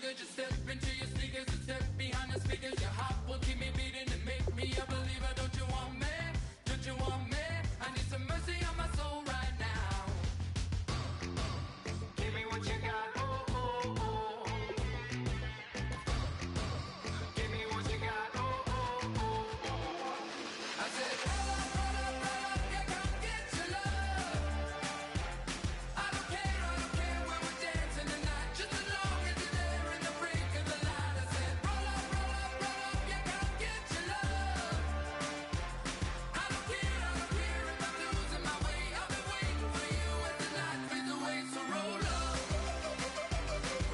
Sugar, just step into your sneakers and step behind the speakers. Your heart will keep me beating and make me a believer. Don't you want me? Don't you want me? I need some mercy on my soul right now. Give me what you got, oh, oh, oh. Give me what you got, oh, oh, oh, oh. I said, roll up, yeah, come get your love. I don't care where we're dancing tonight, just as long as you're there in the break of the light. I said, roll up, yeah, come get your love. I don't care if I'm losing my way. I've been waiting for you as the night fades away. So roll up,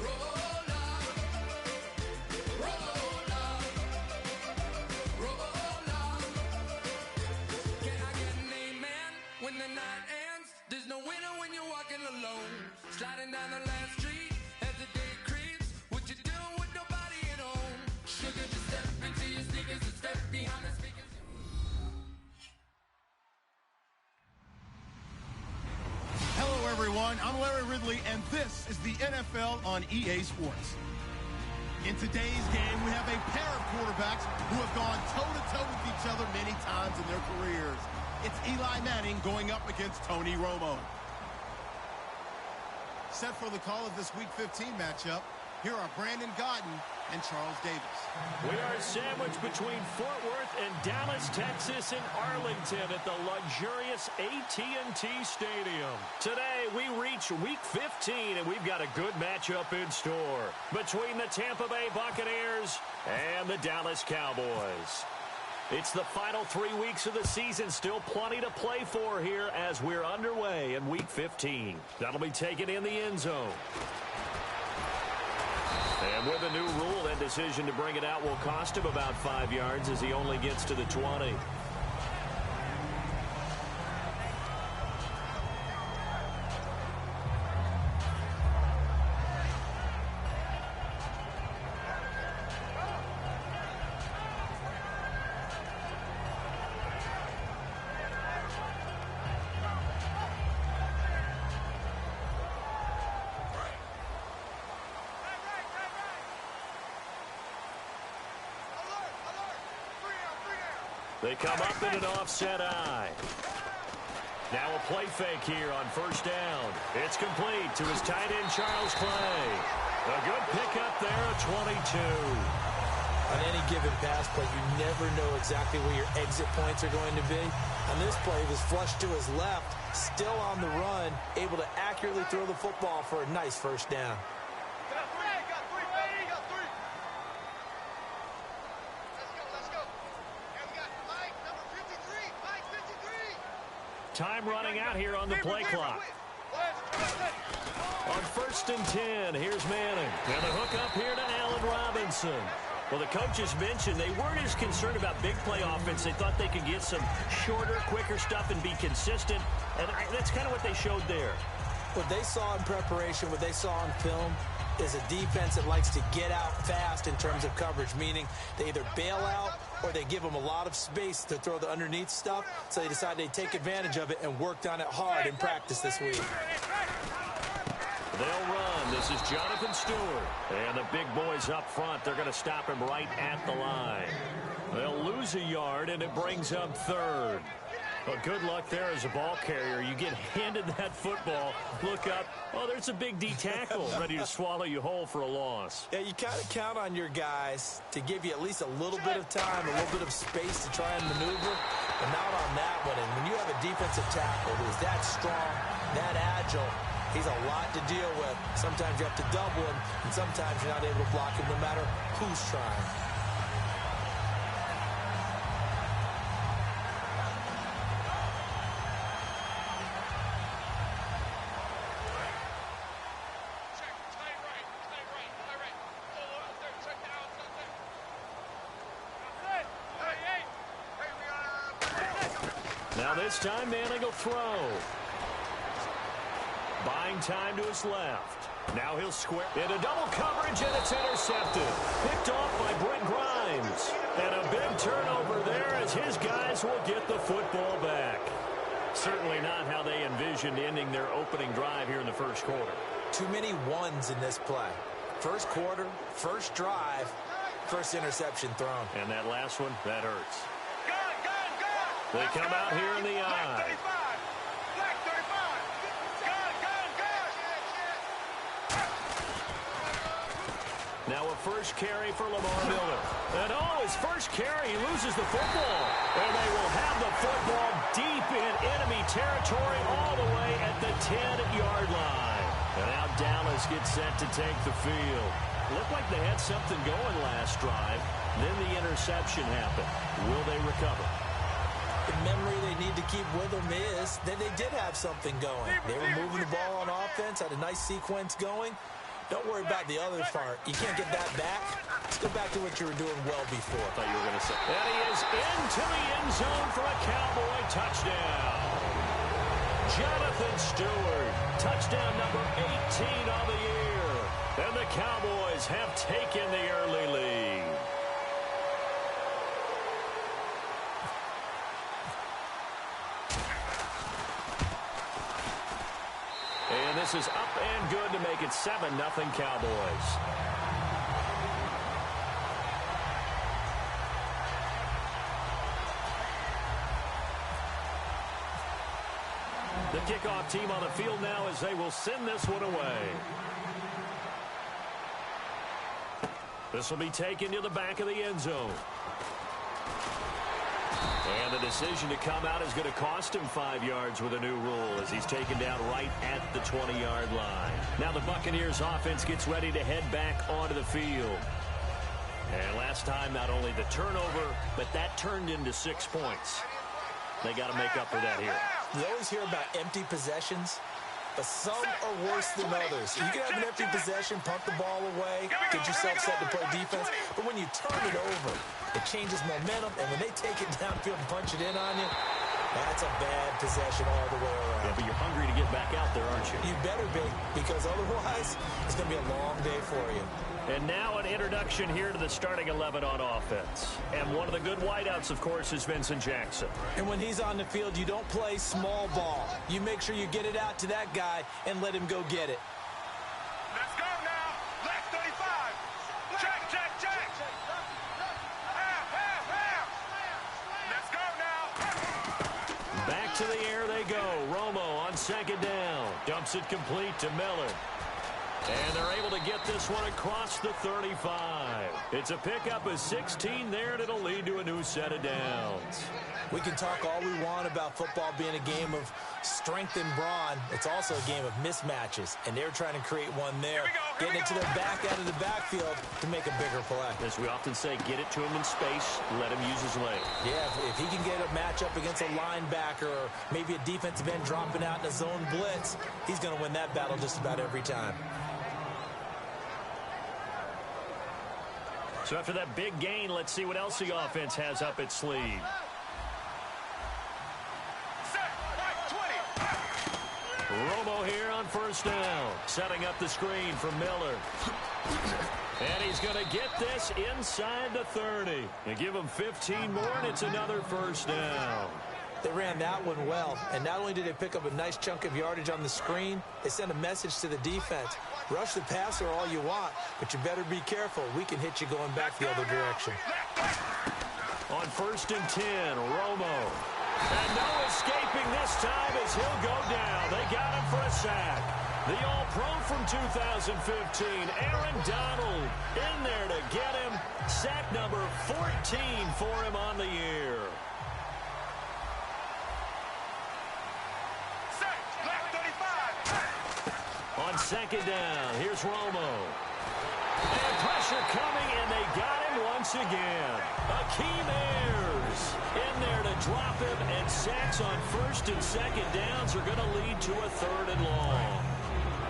roll up, roll up, roll up. Can I get an amen when the night ends? There's no winner when you're walking alone. Sliding down the last street as the day creeps. What you doing with nobody at home? Sugar, just step into your sneakers and step behind the speakers. Hello, everyone. I'm Larry Ridley, and this is the NFL on EA Sports. In today's game, we have a pair of quarterbacks who have gone toe-to-toe with each other many times in their careers. It's Eli Manning going up against Tony Romo. Set for the call of this Week 15 matchup, here are Brandon Gaudin and Charles Davis. We are sandwiched between Fort Worth and Dallas, Texas, and Arlington at the luxurious AT&T Stadium. Today, we reach Week 15, and we've got a good matchup in store between the Tampa Bay Buccaneers and the Dallas Cowboys. It's the final 3 weeks of the season. Still plenty to play for here as we're underway in Week 15. That'll be taken in the end zone. And with a new rule, that decision to bring it out will cost him about 5 yards as he only gets to the 20. They come up in an offset eye. Now a play fake here on first down. It's complete to his tight end, Charles Clay. A good pickup there, a 22. On any given pass play, you never know exactly where your exit points are going to be. On this play, he was flushed to his left, still on the run, able to accurately throw the football for a nice first down. Time running out here on the play clock. On first and 10, here's Manning. And the hook up here to Allen Robinson. Well, the coaches mentioned they weren't as concerned about big play offense. They thought they could get some shorter, quicker stuff and be consistent. And that's kind of what they showed there. What they saw in preparation, what they saw on film, is a defense that likes to get out fast in terms of coverage, meaning they either bail out or they give them a lot of space to throw the underneath stuff, so they decided they'd take advantage of it and worked on it hard in practice this week. They'll run. This is Jonathan Stewart. And the big boys up front, they're going to stop him right at the line. They'll lose a yard, and it brings up third. Well, good luck there as a ball carrier. You get handed that football, look up, oh, there's a big D tackle ready to swallow you whole for a loss. Yeah, you kind of count on your guys to give you at least a little bit of time, a little bit of space to try and maneuver, but not on that one. And when you have a defensive tackle who's that strong, that agile, he's a lot to deal with. Sometimes you have to double him, and sometimes you're not able to block him no matter who's trying. Now this time, Manning will throw. Buying time to his left. Now he'll square into double coverage, and it's intercepted. Picked off by Brent Grimes. And a big turnover there as his guys will get the football back. Certainly not how they envisioned ending their opening drive here in the first quarter. Too many ones in this play. First quarter, first drive, first interception thrown. And that last one, that hurts. They come out here in the eye. Now a first carry for Lamar Miller. And his first carry, he loses the football. And they will have the football deep in enemy territory all the way at the 10-yard line. And now Dallas gets set to take the field. Looked like they had something going last drive. Then the interception happened. Will they recover? The memory they need to keep with them is that they did have something going. They were moving the ball on offense, had a nice sequence going. Don't worry about the other part. You can't get that back. Let's go back to what you were doing well before. I thought you were going to say. And he is into the end zone for a Cowboy touchdown. Jonathan Stewart, touchdown number 18 on the year. And the Cowboys have taken the early lead. And this is up and good to make it 7-0 Cowboys. The kickoff team on the field now as they will send this one away. This will be taken to the back of the end zone. And the decision to come out is going to cost him 5 yards with a new rule as he's taken down right at the 20-yard line. Now the Buccaneers offense gets ready to head back onto the field. And last time, not only the turnover, but that turned into 6 points. They got to make up for that here. You always hear about empty possessions, but some are worse than others. You can have an empty possession, punt the ball away, get yourself set to play defense, but when you turn it over, it changes momentum, and when they take it downfield and punch it in on you, that's a bad possession all the way around. Yeah, but you're hungry to get back out there, aren't you? You better be, because otherwise, it's going to be a long day for you. And now an introduction here to the starting 11 on offense. And one of the good wideouts, of course, is Vincent Jackson. And when he's on the field, you don't play small ball. You make sure you get it out to that guy and let him go get it. Let's go now. Left 35. Check, check, check. Half. Let's go now. Back to the air they go. Romo on second down. Dumps it complete to Miller. And they're able to get this one across the 35. It's a pickup of 16 there, and it'll lead to a new set of downs. We can talk all we want about football being a game of strength and brawn. It's also a game of mismatches, and they're trying to create one there, getting it to their back out of the backfield to make a bigger play. As we often say, get it to him in space, let him use his leg. Yeah, if he can get a matchup against a linebacker or maybe a defensive end dropping out in a zone blitz, he's going to win that battle just about every time. So after that big gain, let's see what else the offense has up its sleeve. Romo here on first down, setting up the screen for Miller. And he's going to get this inside the 30. And give him 15 more, and it's another first down. They ran that one well, and not only did they pick up a nice chunk of yardage on the screen, they sent a message to the defense. Rush the passer all you want, but you better be careful. We can hit you going back the other direction. On first and 10, Romo. And no escaping this time as he'll go down. They got him for a sack. The All-Pro from 2015, Aaron Donald, in there to get him. Sack number 14 for him on the year. On second down, here's Romo. And pressure coming, and they got him once again. Akeem Ayers in there to drop him, and sacks on first and second downs are going to lead to a third and long.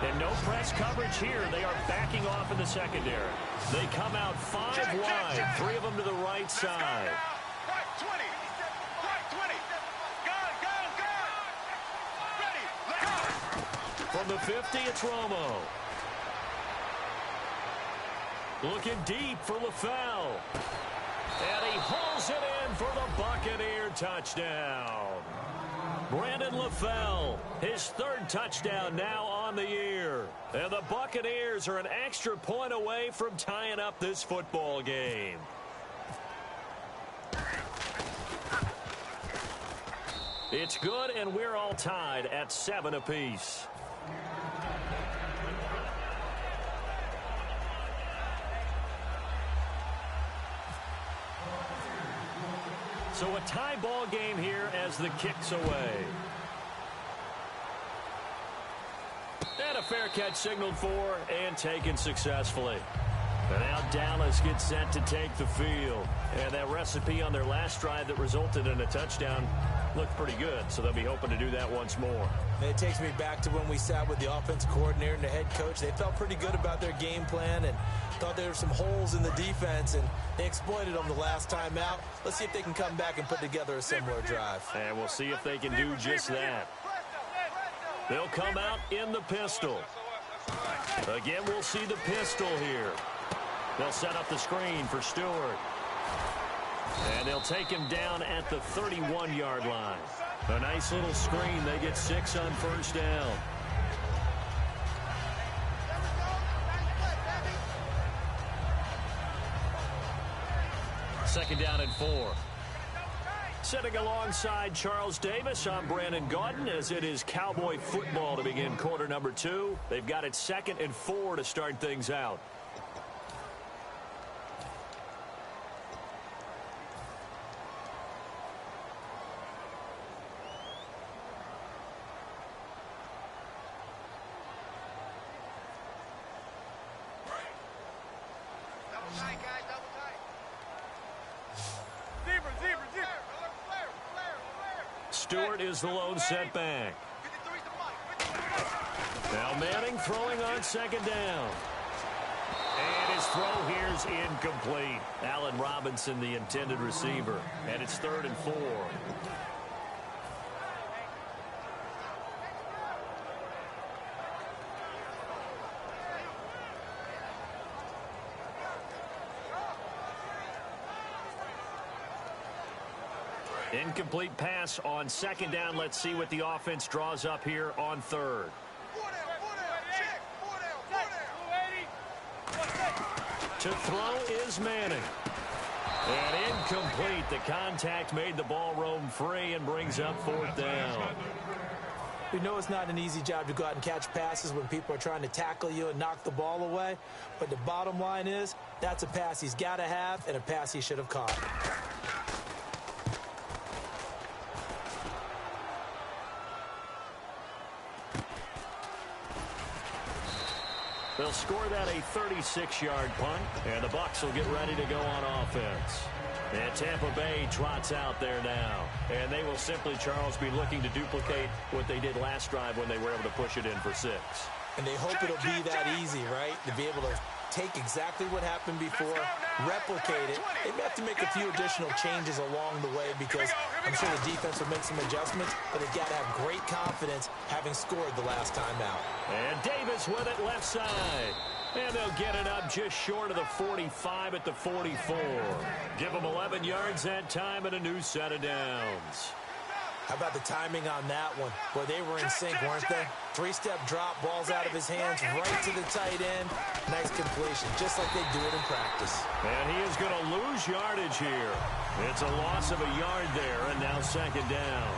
And no press coverage here. They are backing off in the secondary. They come out 5 wide, 3 of them to the right side. Right 20. Right 20. Gun. Ready. Let's go. From the 50, it's Romo. Looking deep for LaFell. And he hauls it in for the Buccaneer touchdown. Brandon LaFell, his third touchdown now on the year. And the Buccaneers are an extra point away from tying up this football game. It's good, and we're all tied at 7 apiece. So a tie ball game here as the kick's away. And a fair catch signaled for and taken successfully. And now Dallas gets set to take the field. And that recipe on their last drive that resulted in a touchdown looked pretty good, so they'll be hoping to do that once more. It takes me back to when we sat with the offense coordinator and the head coach. They felt pretty good about their game plan and thought there were some holes in the defense, and they exploited them the last time out. Let's see if they can come back and put together a similar drive. And we'll see if they can do just that. They'll come out in the pistol. Again, we'll see the pistol here. They'll set up the screen for Stewart. And they'll take him down at the 31-yard line. A nice little screen. They get 6 on first down. Second down and 4. Sitting alongside Charles Davis, I'm Brandon Gaudin, as it is Cowboy football to begin quarter number 2. They've got it 2nd and 4 to start things out. Stewart is the lone setback. Now Manning throwing on second down. And his throw here's incomplete. Allen Robinson, the intended receiver. And it's 3rd and 4. Incomplete pass on second down. Let's see what the offense draws up here on 3rd. To throw is Manning. And incomplete. The contact made the ball roam free and brings up 4th down. We know it's not an easy job to go out and catch passes when people are trying to tackle you and knock the ball away. But the bottom line is, that's a pass he's got to have and a pass he should have caught. They'll score that a 36-yard punt, and the Bucs will get ready to go on offense. And Tampa Bay trots out there now. And they will simply, Charles, be looking to duplicate what they did last drive when they were able to push it in for 6. And they hope it'll be that easy, right? To be able to take exactly what happened before, replicate it. They may have to make a few additional changes along the way because I'm sure the defense will make some adjustments, but they've got to have great confidence having scored the last time out. And Davis with it left side. And they'll get it up just short of the 45 at the 44. Give them 11 yards that time and a new set of downs. How about the timing on that one? Boy, they were in sync, weren't they? 3-step drop, ball's out of his hands, right to the tight end. Nice completion, just like they do it in practice. And he is going to lose yardage here. It's a loss of a yard there, and now second down.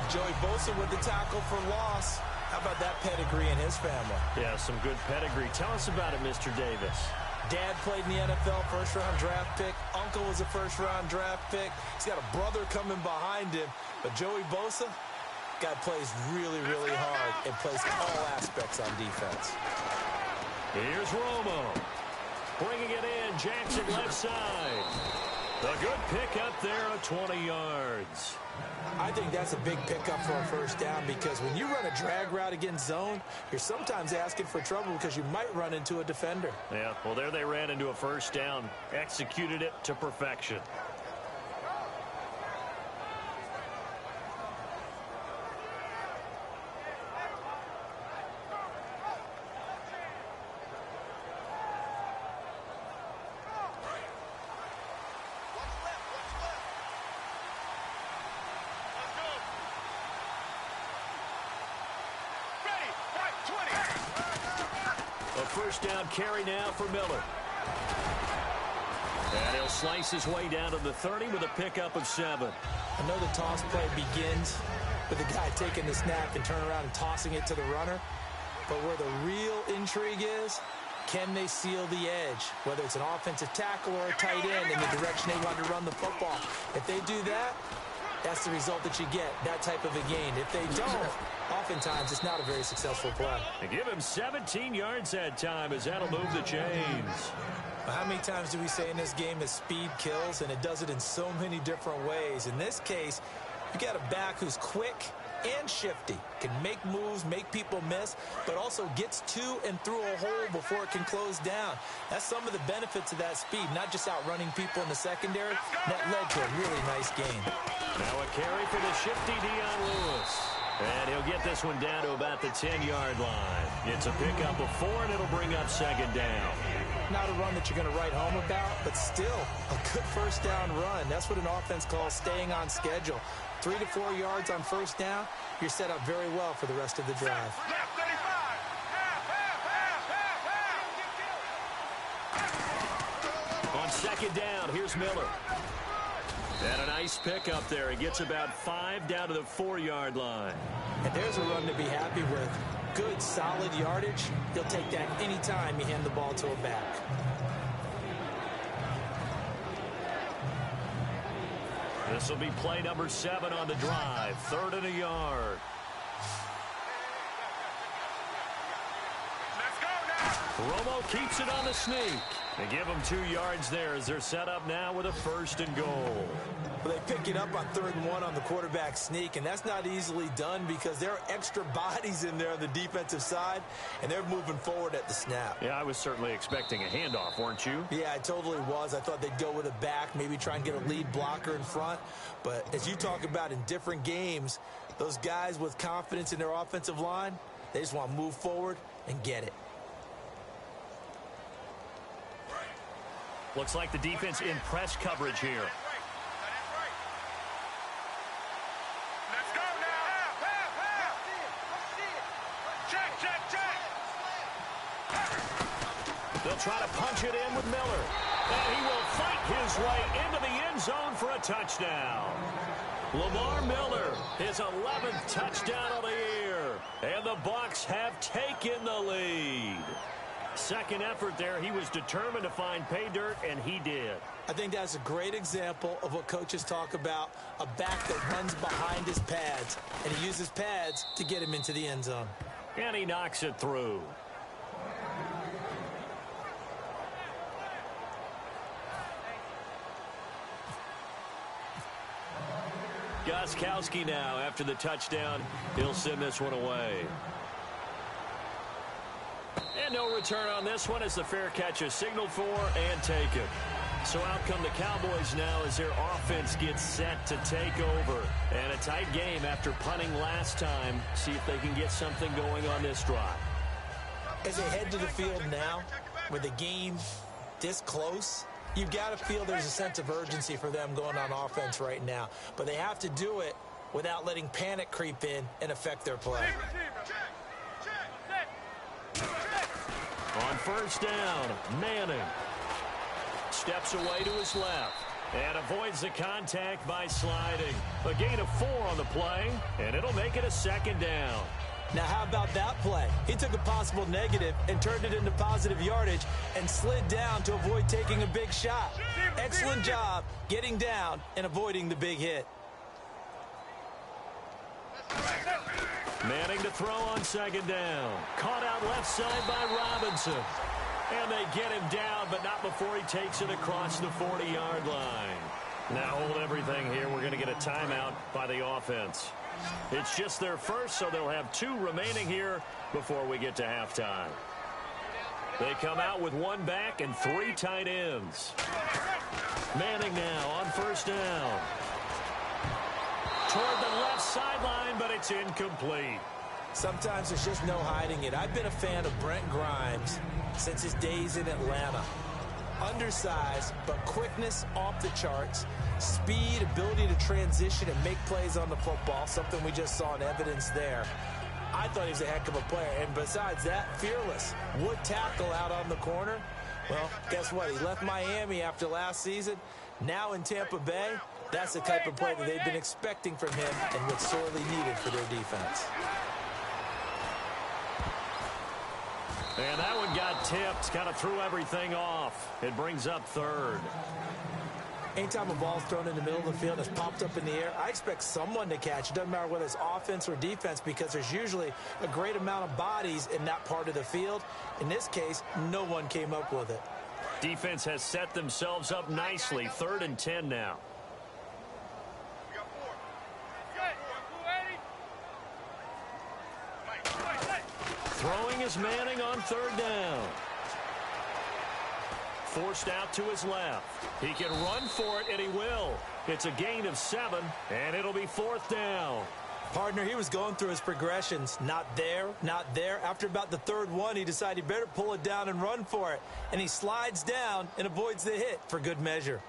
Joey Bosa with the tackle for loss. How about that pedigree in his family? Yeah, some good pedigree. Tell us about it, Mr. Davis. Dad played in the NFL, first-round draft pick. Uncle was a first-round draft pick. He's got a brother coming behind him. But Joey Bosa, guy plays really, really hard and plays all aspects on defense. Here's Romo. Bringing it in, Jackson left side. A good pickup there of 20 yards. I think that's a big pickup for a first down because when you run a drag route against zone, you're sometimes asking for trouble because you might run into a defender. Yeah, well, there they ran into a first down. Executed it to perfection. first down carry now for Miller. And he'll slice his way down to the 30 with a pickup of 7. I know the toss play begins with the guy taking the snap and turning around and tossing it to the runner. But where the real intrigue is, can they seal the edge? Whether it's an offensive tackle or a tight end in the direction they want to run the football. If they do that, that's the result that you get, that type of a gain. If they don't, oftentimes it's not a very successful play. And give him 17 yards that time as that'll move the chains. How many times do we say in this game that speed kills, and it does it in so many different ways? In this case, you got a back who's quick and shifty, can make moves, make people miss, but also gets to and through a hole before it can close down. That's some of the benefits of that speed, not just outrunning people in the secondary. That led to a really nice gain. Now a carry for the shifty Dion Lewis. And he'll get this one down to about the 10-yard line. It's a pickup of 4, and it'll bring up second down. Not a run that you're going to write home about, but still a good first down run. That's what an offense calls staying on schedule. 3 to 4 yards on first down, you're set up very well for the rest of the drive. Left 35. On second down, here's Miller. And a nice pickup there. He gets about 5 down to the 4-yard line. And there's a run to be happy with. Good, solid yardage. He'll take that anytime you hand the ball to a back. This will be play number 7 on the drive. 3rd and a yard. Let's go now. Romo keeps it on the sneak. They give them 2 yards there as they're set up now with a 1st and goal. Well, they pick it up on 3rd and 1 on the quarterback sneak, and that's not easily done because there are extra bodies in there on the defensive side, and they're moving forward at the snap. Yeah, I was certainly expecting a handoff, weren't you? Yeah, I totally was. I thought they'd go with a back, maybe try and get a lead blocker in front. But as you talk about in different games, those guys with confidence in their offensive line, they just want to move forward and get it. Looks like the defense in press coverage here. Let's go now. Check, check, check. They'll try to punch it in with Miller. And he will fight his way into the end zone for a touchdown. Lamar Miller, his 11th touchdown of the year. And the Bucs have taken the lead. Second effort there, he was determined to find pay dirt, and he did. I think that's a great example of what coaches talk about, a back that runs behind his pads, and he uses pads to get him into the end zone. And he knocks it through. Gostkowski now, after the touchdown, he'll send this one away. And no return on this one as the fair catch is signaled for and taken. So out come the Cowboys now as their offense gets set to take over. And a tight game after punting last time. See if they can get something going on this drive. As they head to the field now, with the game this close, you've got to feel there's a sense of urgency for them going on offense right now. But they have to do it without letting panic creep in and affect their play. On first down, Manning steps away to his left and avoids the contact by sliding. A gain of 4 on the play, and it'll make it a second down. Now, how about that play? He took a possible negative and turned it into positive yardage and slid down to avoid taking a big shot. Excellent job getting down and avoiding the big hit. Manning to throw on second down. Caught out left side by Robinson. And they get him down, but not before he takes it across the 40-yard line. Now hold everything here. We're going to get a timeout by the offense. It's just their first, so they'll have 2 remaining here before we get to halftime. They come out with 1 back and 3 tight ends. Manning now on first down. Toward the left sideline, but it's incomplete. Sometimes there's just no hiding it. I've been a fan of Brent Grimes since his days in Atlanta. Undersized, but quickness off the charts. Speed, ability to transition and make plays on the football, something we just saw in evidence there. I I thought he was a heck of a player. And besides that, fearless. Would tackle out on the corner. Well, guess what? He left Miami after last season. Now in Tampa Bay, that's the type of play that they've been expecting from him and what's sorely needed for their defense. And that one got tipped, kind of threw everything off. It brings up third. Anytime a ball's thrown in the middle of the field and it's popped up in the air, I expect someone to catch. It doesn't matter whether it's offense or defense because there's usually a great amount of bodies in that part of the field. In this case, no one came up with it. Defense has set themselves up nicely. 3rd and 10 now. Throwing is Manning on 3rd down. Forced out to his left. He can run for it, and he will. It's a gain of 7, and it'll be 4th down. Partner, he was going through his progressions. Not there, not there. After about the 3rd one, he decided he better pull it down and run for it. And he slides down and avoids the hit for good measure.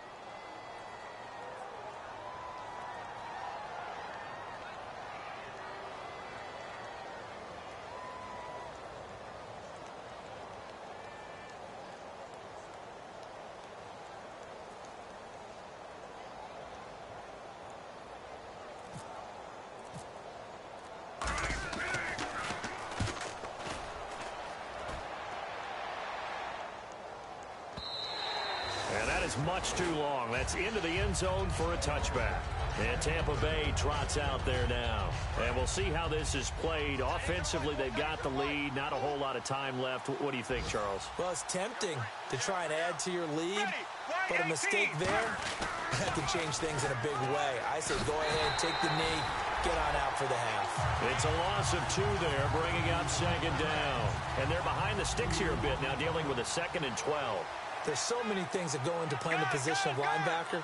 Much too long. That's into the end zone for a touchback. And Tampa Bay trots out there now. And we'll see how this is played. Offensively, they've got the lead. Not a whole lot of time left. What do you think, Charles? Well, it's tempting to try and add to your lead, but a mistake there, that can change things in a big way. I say go ahead, take the knee, get on out for the half. It's a loss of 2 there, bringing up 2nd down. And they're behind the sticks here a bit now, dealing with a 2nd and 12. There's so many things that go into playing the position of linebacker.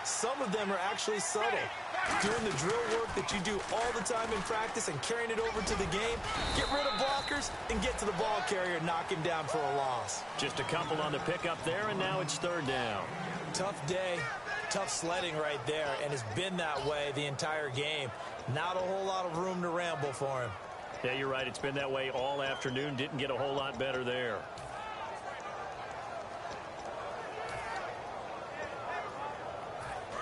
Some of them are actually subtle. Doing the drill work that you do all the time in practice and carrying it over to the game. Get rid of blockers and get to the ball carrier and knock him down for a loss. Just a couple on the pickup there, and now it's 3rd down. Tough day, tough sledding right there, and it's been that way the entire game. Not a whole lot of room to ramble for him. Yeah, you're right. It's been that way all afternoon. Didn't get a whole lot better there.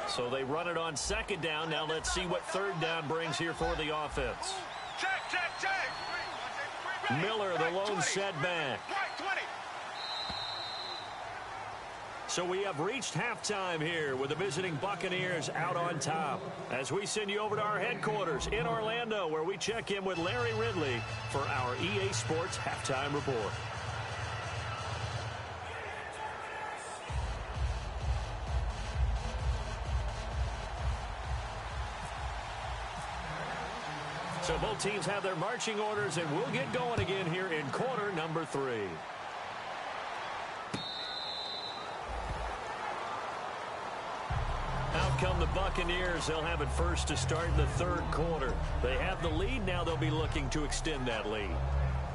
So they run it on 2nd down. Now let's see what 3rd down brings here for the offense. Check. Miller, the lone setback. So we have reached halftime here with the visiting Buccaneers out on top. As we send you over to our headquarters in Orlando, where we check in with Larry Ridley for our EA Sports Halftime Report. So both teams have their marching orders, and we'll get going again here in quarter number 3. Out come the Buccaneers. They'll have it first to start in the 3rd quarter. They have the lead. Now they'll be looking to extend that lead.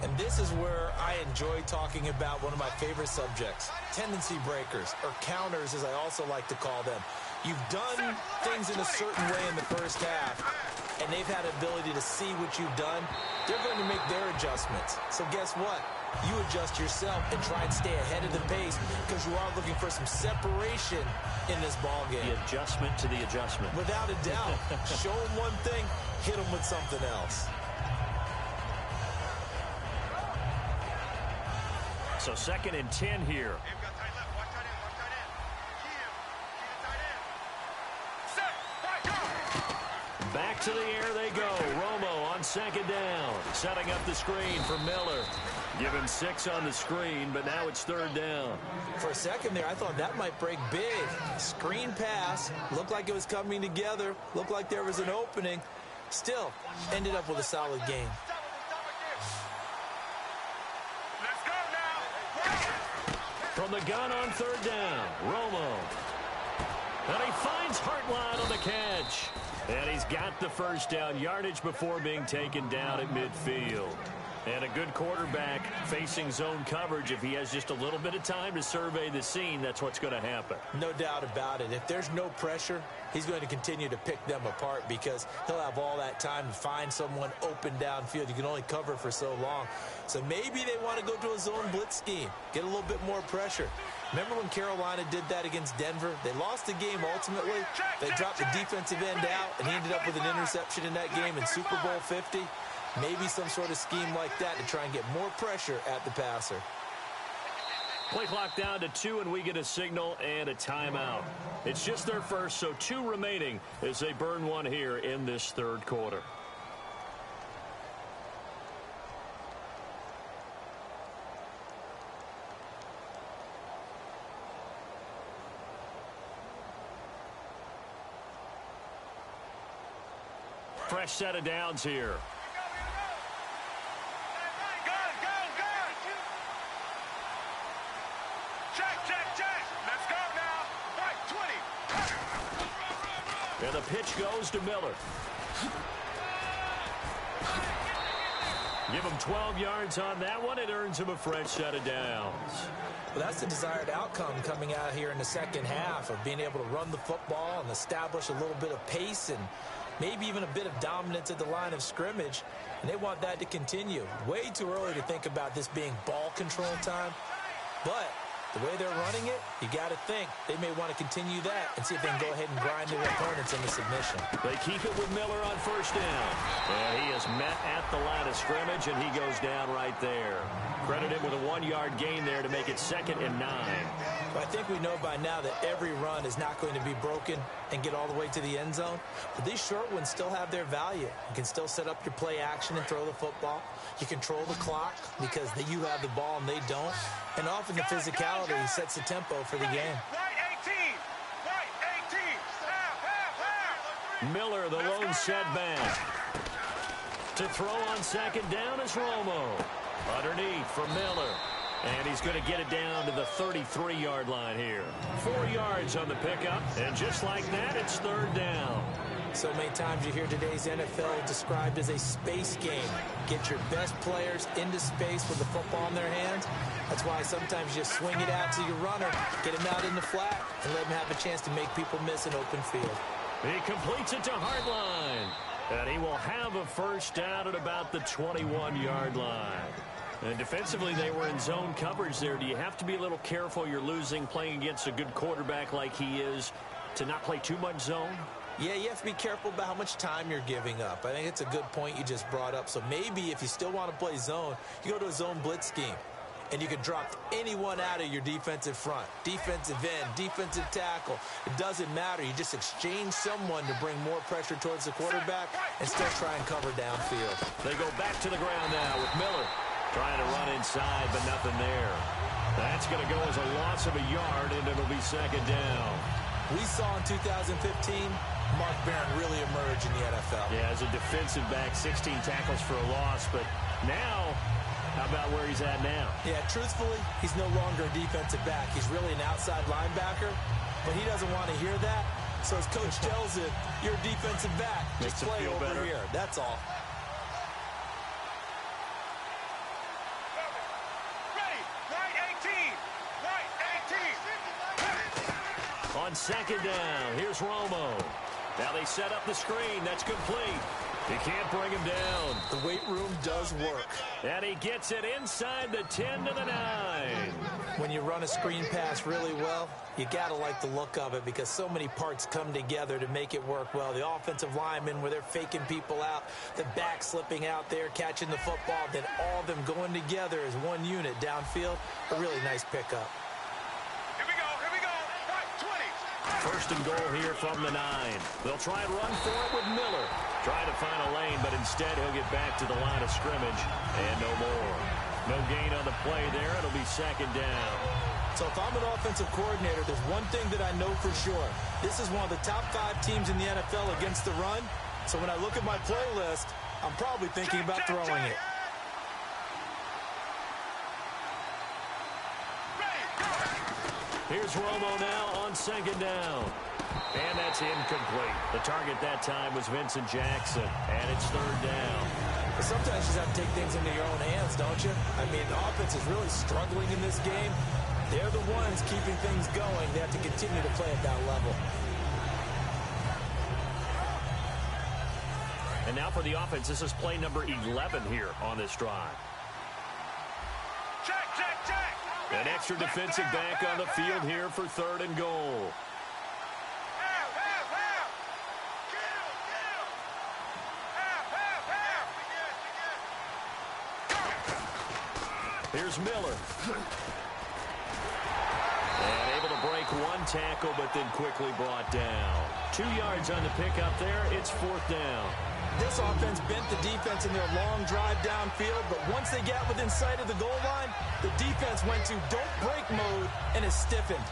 And this is where I enjoy talking about one of my favorite subjects, tendency breakers, or counters as I also like to call them. You've done things in a certain way in the first half, and they've had the ability to see what you've done. They're going to make their adjustments. So guess what? You adjust yourself and try and stay ahead of the pace because you are looking for some separation in this ball game. The adjustment to the adjustment. Without a doubt. Show them one thing, hit them with something else. So 2nd and 10 here. Back to the air they go. Romo on 2nd down. Setting up the screen for Miller. Give him 6 on the screen, but now it's 3rd down. For a second there, I thought that might break big. Screen pass. Looked like it was coming together. Looked like there was an opening. Still, ended up with a solid game. Let's go now. From the gun on 3rd down, Romo. And he finds Hartline on the catch. And he's got the first down, yardage before being taken down at midfield. And a good quarterback facing zone coverage, if he has just a little bit of time to survey the scene, that's what's going to happen. No doubt about it. If there's no pressure, he's going to continue to pick them apart because he'll have all that time to find someone open downfield. You can only cover for so long. So maybe they want to go to a zone blitz scheme, get a little bit more pressure. Remember when Carolina did that against Denver? They lost the game ultimately. They dropped the defensive end out, and he ended up with an interception in that game in Super Bowl 50. Maybe some sort of scheme like that to try and get more pressure at the passer. Play clock down to 2, and we get a signal and a timeout. It's just their first, so 2 remaining as they burn one here in this third quarter. Fresh set of downs here. And the pitch goes to Miller. Give him 12 yards on that one. It earns him a fresh set of downs. Well, that's the desired outcome coming out here in the second half of being able to run the football and establish a little bit of pace and maybe even a bit of dominance at the line of scrimmage. And they want that to continue. Way too early to think about this being ball control time. But the way they're running it, you got to think they may want to continue that and see if they can go ahead and grind their opponents into submission. They keep it with Miller on first down. And he is met at the line of scrimmage, and he goes down right there. Credit him with a 1-yard gain there to make it 2nd and 9. Well, I think we know by now that every run is not going to be broken and get all the way to the end zone. But these short ones still have their value. You can still set up your play action and throw the football. You control the clock because you have the ball and they don't. And often the physicality sets the tempo for the game. Miller, the lone setback. To throw on second down is Romo. Underneath for Miller. And he's going to get it down to the 33-yard line here. 4 yards on the pickup. And just like that, it's 3rd down. So many times you hear today's NFL described as a space game. Get your best players into space with the football in their hands. That's why sometimes you just swing it out to your runner, get him out in the flat, and let him have a chance to make people miss an open field. He completes it to Hartline. And he will have a first down at about the 21-yard line. And defensively, they were in zone coverage there. Do you have to be a little careful? You're losing playing against a good quarterback like he is to not play too much zone? Yeah, you have to be careful about how much time you're giving up. I think it's a good point you just brought up. So maybe if you still want to play zone, you go to a zone blitz scheme. And you can drop anyone out of your defensive front. Defensive end, defensive tackle. It doesn't matter. You just exchange someone to bring more pressure towards the quarterback and still try and cover downfield. They go back to the ground now with Miller. Trying to run inside, but nothing there. That's going to go as a loss of a yard, and it'll be 2nd down. We saw in 2015 Mark Barron really emerge in the NFL. Yeah, as a defensive back, 16 tackles for a loss, but now, how about where he's at now? Yeah, truthfully, he's no longer a defensive back. He's really an outside linebacker, but he doesn't want to hear that. So his coach tells him, you're a defensive back. Makes Just play him feel over better. here. That's all. On 2nd down, here's Romo. Now they set up the screen. That's complete. He can't bring him down. The weight room does work. And he gets it inside the 10 to the 9. When you run a screen pass really well, you got to like the look of it because so many parts come together to make it work well. The offensive linemen where they're faking people out, the back slipping out there, catching the football, then all of them going together as one unit downfield. A really nice pickup. First and goal here from the 9. They'll try and run for it with Miller. Trying to find a lane, but instead he'll get back to the line of scrimmage. And no more. No gain on the play there. It'll be 2nd down. So if I'm an offensive coordinator, there's one thing that I know for sure. This is one of the top 5 teams in the NFL against the run. So when I look at my playlist, I'm probably thinking about throwing it. Here's Romo now on 2nd down. And that's incomplete. The target that time was Vincent Jackson. And it's 3rd down. But sometimes you just have to take things into your own hands, don't you? I mean, the offense is really struggling in this game. They're the ones keeping things going. They have to continue to play at that level. And now for the offense, this is play number 11 here on this drive. Check, check, check. An extra defensive back on the field here for 3rd and goal. Help, help, help. Get him, get him. Help, help, help. Here's Miller. And able to break one tackle, but then quickly brought down. 2 yards on the pickup there. It's 4th down. This offense bent the defense in their long drive downfield, but once they got within sight of the goal line, the defense went to don't break mode and is stiffened.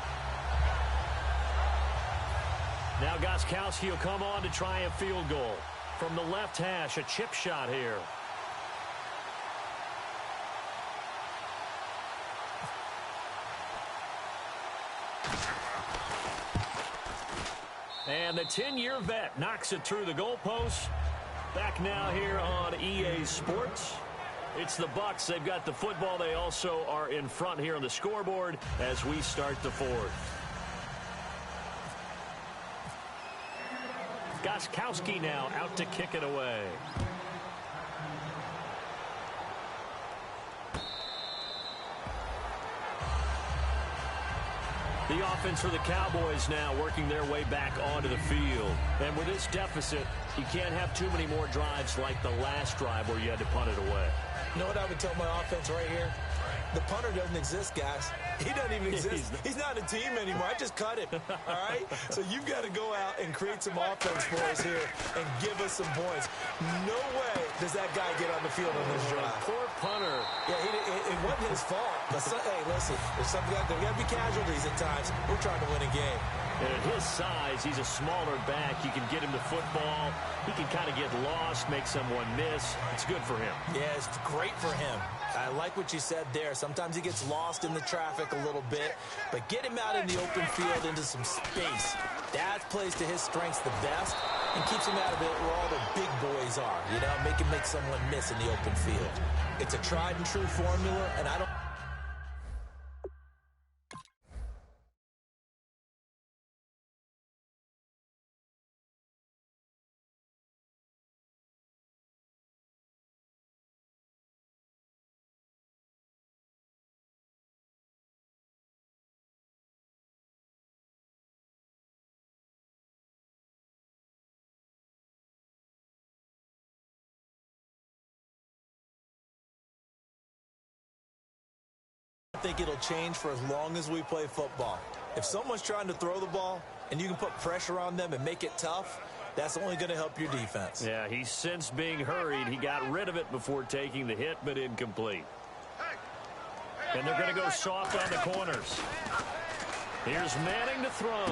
Now Gostkowski will come on to try a field goal. From the left hash, a chip shot here. And the 10-year vet knocks it through the goalpost. Back now here on EA Sports. It's the Bucs. They've got the football. They also are in front here on the scoreboard as we start the 4th. Gostkowski now out to kick it away. The offense for the Cowboys now working their way back onto the field. And with this deficit, you can't have too many more drives like the last drive where you had to punt it away. You know what I would tell my offense right here? The punter doesn't exist, guys. He doesn't even exist. He's not a team anymore. I just cut him, all right? So you've got to go out and create some offense for us here and give us some points. No way does that guy get on the field on this drive. Poor punter. Yeah, it wasn't his fault. But hey, listen, there's got to be casualties at times. We're trying to win a game. And at his size, he's a smaller back. You can get him to football. He can kind of get lost, make someone miss. It's good for him. Yeah, it's great for him. I like what you said there. Sometimes he gets lost in the traffic a little bit, but get him out in the open field into some space. That plays to his strengths the best and keeps him out of it where all the big boys are. You know, make someone miss in the open field. It's a tried and true formula, and I don't... I think it'll change for as long as we play football. If someone's trying to throw the ball and you can put pressure on them and make it tough, that's only going to help your defense. Yeah, he's since being hurried. He got rid of it before taking the hit, but incomplete. And they're going to go soft on the corners. Here's Manning to throw.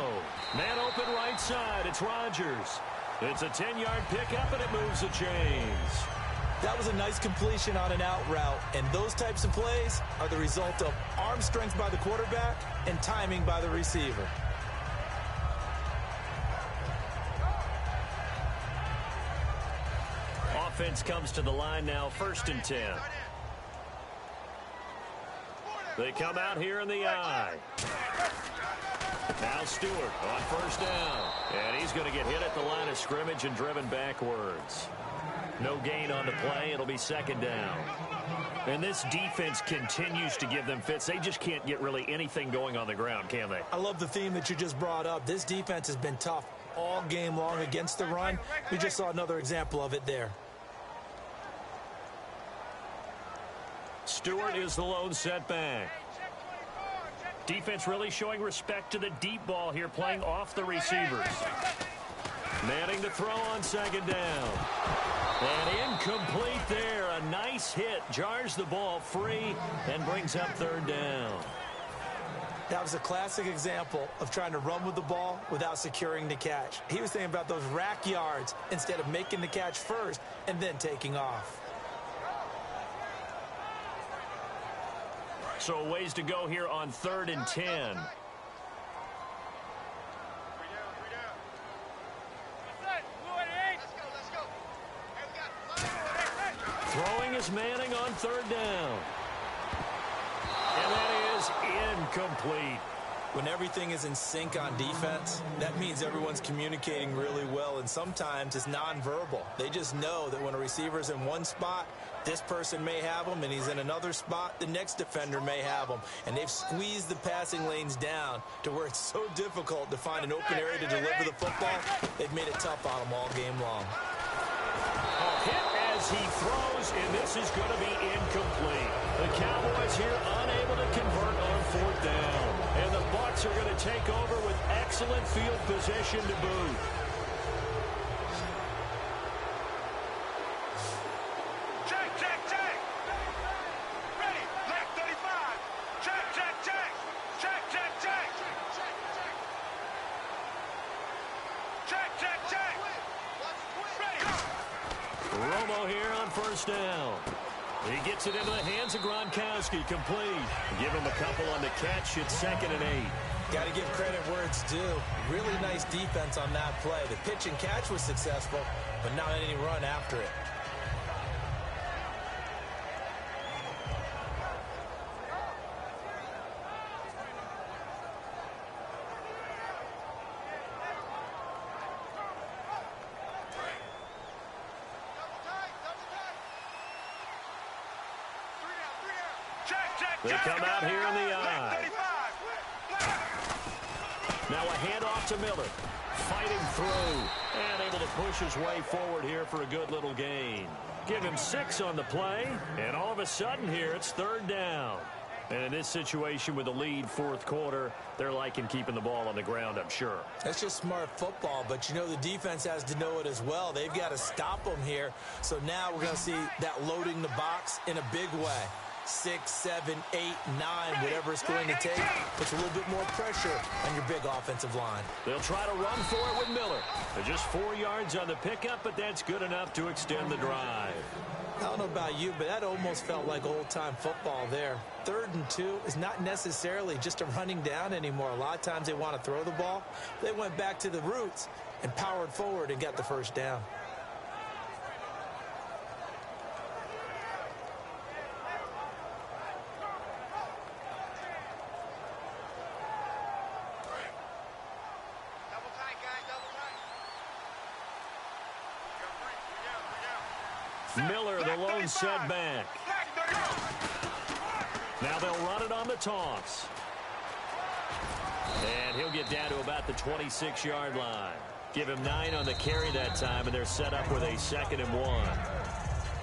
Man open right side. It's Rodgers. It's a 10-yard pickup, and it moves the chains. That was a nice completion on an out route, and those types of plays are the result of arm strength by the quarterback and timing by the receiver. Offense comes to the line now, 1st and 10. They come out here in the I. Now Stewart on 1st down, and he's going to get hit at the line of scrimmage and driven backwards. No gain on the play. It'll be 2nd down. And this defense continues to give them fits. They just can't get really anything going on the ground, can they? I love the theme that you just brought up. This defense has been tough all game long against the run. We just saw another example of it there. Stewart is the lone setback. Defense really showing respect to the deep ball here, playing off the receivers. Manning to throw on 2nd down. And incomplete there. A nice hit. Jars the ball free and brings up 3rd down. That was a classic example of trying to run with the ball without securing the catch. He was thinking about those rack yards instead of making the catch first and then taking off. So a ways to go here on 3rd and 10. Here's Manning on third down. And that is incomplete. When everything is in sync on defense, that means everyone's communicating really well, and sometimes it's nonverbal. They just know that when a receiver's in one spot, this person may have him, and he's in another spot, the next defender may have him. And they've squeezed the passing lanes down to where it's so difficult to find an open area to deliver the football. They've made it tough on them all game long. A hit as he throws, and this is going to be incomplete. The Cowboys here unable to convert on fourth down. And the Bucs are going to take over with excellent field position to boot. Check, check, check. Ready, left 35. Check, check, check. Check, check, check. Check, check, check. Ready, go. Romo here on first down. He gets it into the hands of Gronkowski, complete. Give him a couple on the catch. It's 2nd and 8. Got to give credit where it's due. Really nice defense on that play. The pitch and catch was successful, but not any run after it. They come out here in the eye. Now a handoff to Miller. Fighting through. And able to push his way forward here for a good little gain. Give him 6 on the play. And all of a sudden here, it's 3rd down. And in this situation with the lead fourth quarter, they're liking keeping the ball on the ground, I'm sure. That's just smart football, but you know the defense has to know it as well. They've got to stop them here. So now we're going to see that loading the box in a big way. 6, 7, 8, 9, whatever it's going to take, puts a little bit more pressure on your big offensive line. They'll try to run for it with Miller. They're just 4 yards on the pickup, but that's good enough to extend the drive. I don't know about you, but that almost felt like old-time football there. 3rd and 2 is not necessarily just a running down anymore. A lot of times they want to throw the ball. They went back to the roots and powered forward and got the first down. Miller, the lone setback. Now they'll run it on the toss. And he'll get down to about the 26-yard line. Give him 9 on the carry that time, and they're set up with a 2nd and 1.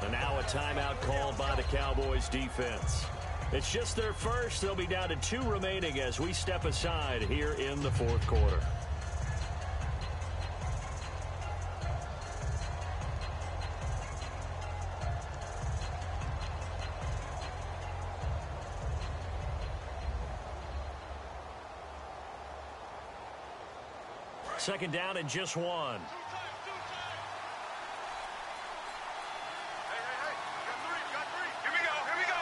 And now a timeout called by the Cowboys defense. It's just their first. They'll be down to 2 remaining as we step aside here in the fourth quarter. Second down and just 1. Hey, got 3. Here we go.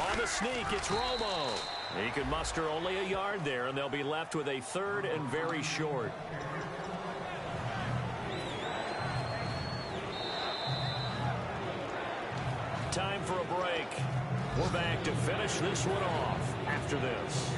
On the sneak, it's Romo. He can muster only a yard there, and they'll be left with a 3rd and very short. Time for a break. We're back to finish this one off after this.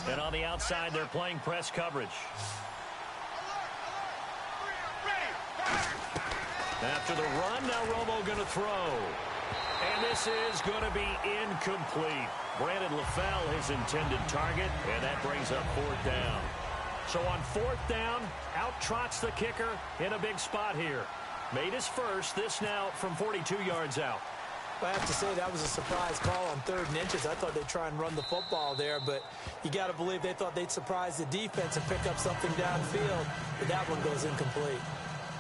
And on the outside, they're playing press coverage. After the run, now Romo going to throw. And this is going to be incomplete. Brandon LaFell, his intended target, and that brings up 4th down. So on 4th down, out trots the kicker in a big spot here. Made his first, this now from 42 yards out. I have to say that was a surprise call on 3rd and inches. I thought they'd try and run the football there, but you got to believe they thought they'd surprise the defense and pick up something downfield, but that one goes incomplete.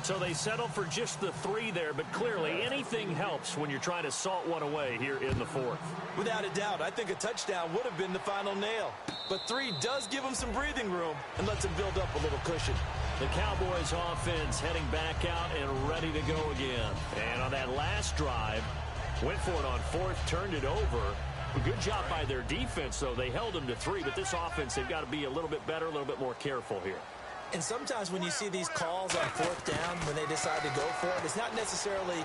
So they settle for just the 3 there, but clearly anything helps when you're trying to salt one away here in the 4th. Without a doubt, I think a touchdown would have been the final nail. But 3 does give them some breathing room and lets them build up a little cushion. The Cowboys offense heading back out and ready to go again. And on that last drive, went for it on fourth, turned it over. A good job by their defense, though. They held them to 3, but this offense, they've got to be a little bit better, a little bit more careful here. And sometimes when you see these calls on fourth down, when they decide to go for it, it's not necessarily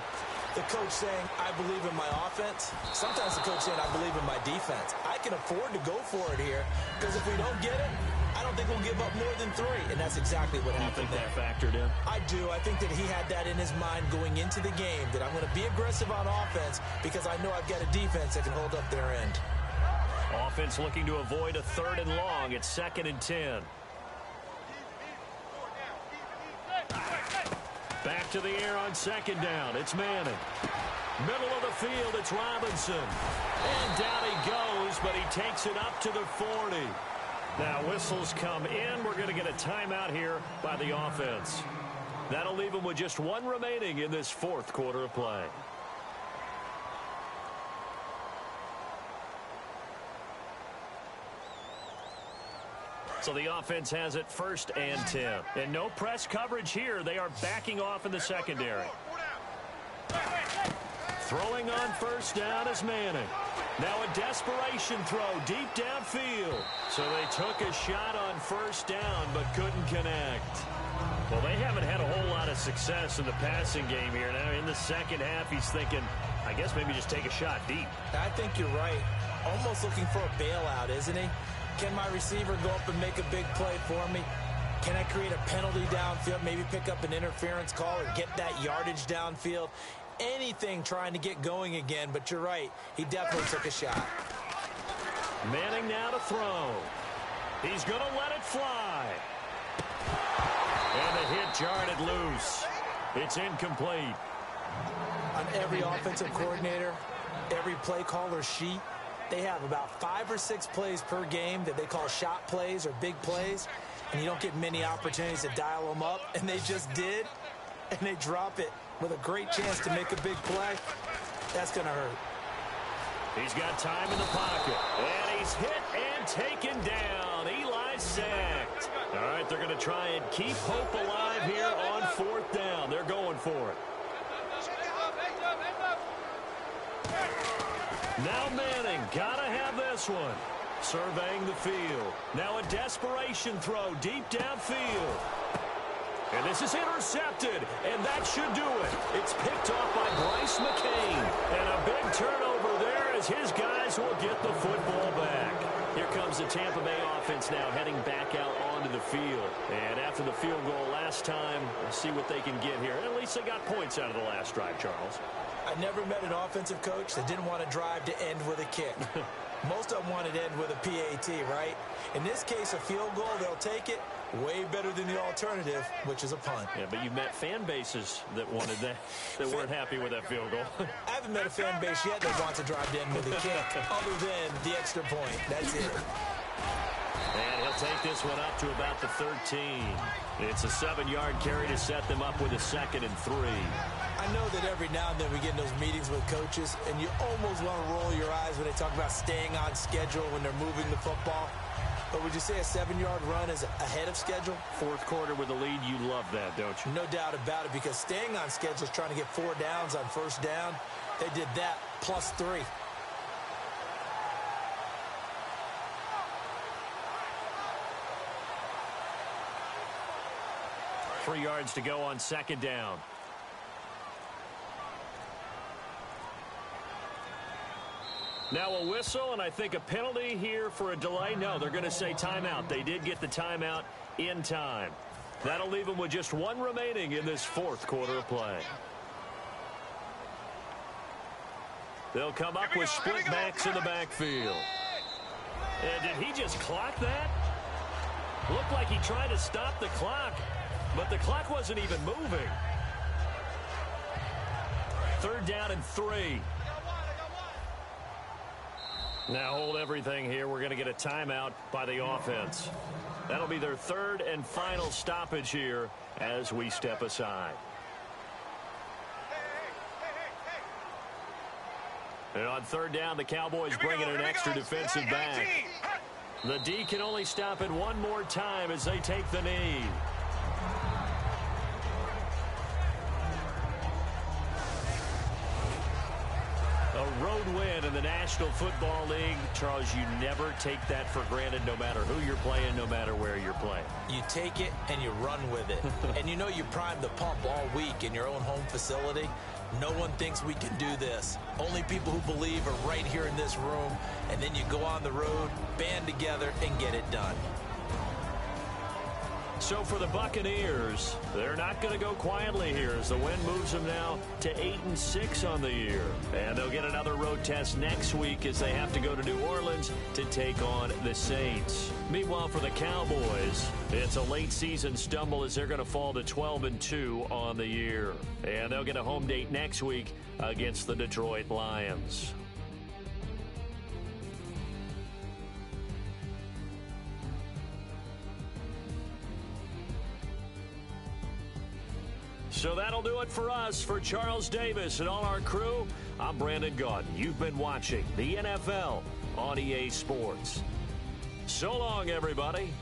the coach saying, I believe in my offense. Sometimes the coach saying, I believe in my defense. I can afford to go for it here because if we don't get it, I don't think we'll give up more than 3. And that's exactly what happened there. You think that factored in? I do. I think that he had that in his mind going into the game, that I'm going to be aggressive on offense because I know I've got a defense that can hold up their end. Offense looking to avoid a 3rd and long. It's 2nd and 10. Back to the air on 2nd down. It's Manning. Middle of the field, it's Robinson. And down he goes, but he takes it up to the 40. Now whistles come in. We're going to get a timeout here by the offense. That'll leave them with just 1 remaining in this 4th quarter of play. So the offense has it 1st and 10. And no press coverage here. They are backing off in the secondary. Throwing on 1st down is Manning. Now a desperation throw deep downfield. So they took a shot on 1st down but couldn't connect. Well, they haven't had a whole lot of success in the passing game here. Now in the second half, he's thinking, I guess maybe just take a shot deep. I think you're right. Almost looking for a bailout, isn't he? Can my receiver go up and make a big play for me? Can I create a penalty downfield, maybe pick up an interference call or get that yardage downfield? Anything trying to get going again, but you're right. He definitely took a shot. Manning now to throw. He's going to let it fly. And the hit jarred it loose. It's incomplete. On every offensive coordinator, every play caller sheet, they have about 5 or 6 plays per game that they call shot plays or big plays, and you don't get many opportunities to dial them up, and they just did, and they drop it with a great chance to make a big play. That's going to hurt. He's got time in the pocket, and he's hit and taken down. Eli sacked. All right, they're going to try and keep hope alive here on 4th down. They're going for it. Now Manning, gotta have this one. Surveying the field. Now a desperation throw deep downfield. And this is intercepted, and that should do it. It's picked off by Bryce McCain. And a big turnover there as his guys will get the football back. Here comes the Tampa Bay offense now heading back out onto the field. And after the field goal last time, we'll see what they can get here. At least they got points out of the last drive, Charles. I never met an offensive coach that didn't want to drive to end with a kick. Most of them wanted to end with a PAT, right? In this case, a field goal, they'll take it. Way better than the alternative, which is a punt. Yeah, but you've met fan bases that wanted that, that weren't happy with that field goal. I haven't met a fan base yet that wants to drive to end with a kick, other than the extra point. That's it. And he'll take this one up to about the 13. It's a 7-yard carry to set them up with a 2nd and 3. I know that every now and then we get in those meetings with coaches, and you almost want to roll your eyes when they talk about staying on schedule when they're moving the football. But would you say a 7-yard run is ahead of schedule? 4th quarter with a lead, you love that, don't you? No doubt about it, because staying on schedule is trying to get 4 downs on 1st down. They did that plus 3. Three yards to go on 2nd down. Now a whistle, and I think a penalty here for a delay. No, they're going to say timeout. They did get the timeout in time. That'll leave them with just 1 remaining in this 4th quarter of play. They'll come up with split backs in the backfield. And did he just clock that? Looked like he tried to stop the clock, but the clock wasn't even moving. 3rd down and 3. Now hold everything here. We're going to get a timeout by the offense. That'll be their 3rd and final stoppage here as we step aside. And on 3rd down, the Cowboys bring in an extra defensive back. The D can only stop it one more time as they take the knee. road win in the National Football League. Charles, you never take that for granted no matter who you're playing, no matter where you're playing. You take it and you run with it. And you know you primed the pump all week in your own home facility. No one thinks we can do this. Only people who believe are right here in this room. And then you go on the road, band together, and get it done. So for the Buccaneers, they're not going to go quietly here as the win moves them now to 8-6 on the year. And they'll get another road test next week as they have to go to New Orleans to take on the Saints. Meanwhile, for the Cowboys, it's a late season stumble as they're going to fall to 12-2 on the year. And they'll get a home date next week against the Detroit Lions. So that'll do it for us. For Charles Davis and all our crew, I'm Brandon Gaudin. You've been watching the NFL on EA Sports. So long, everybody.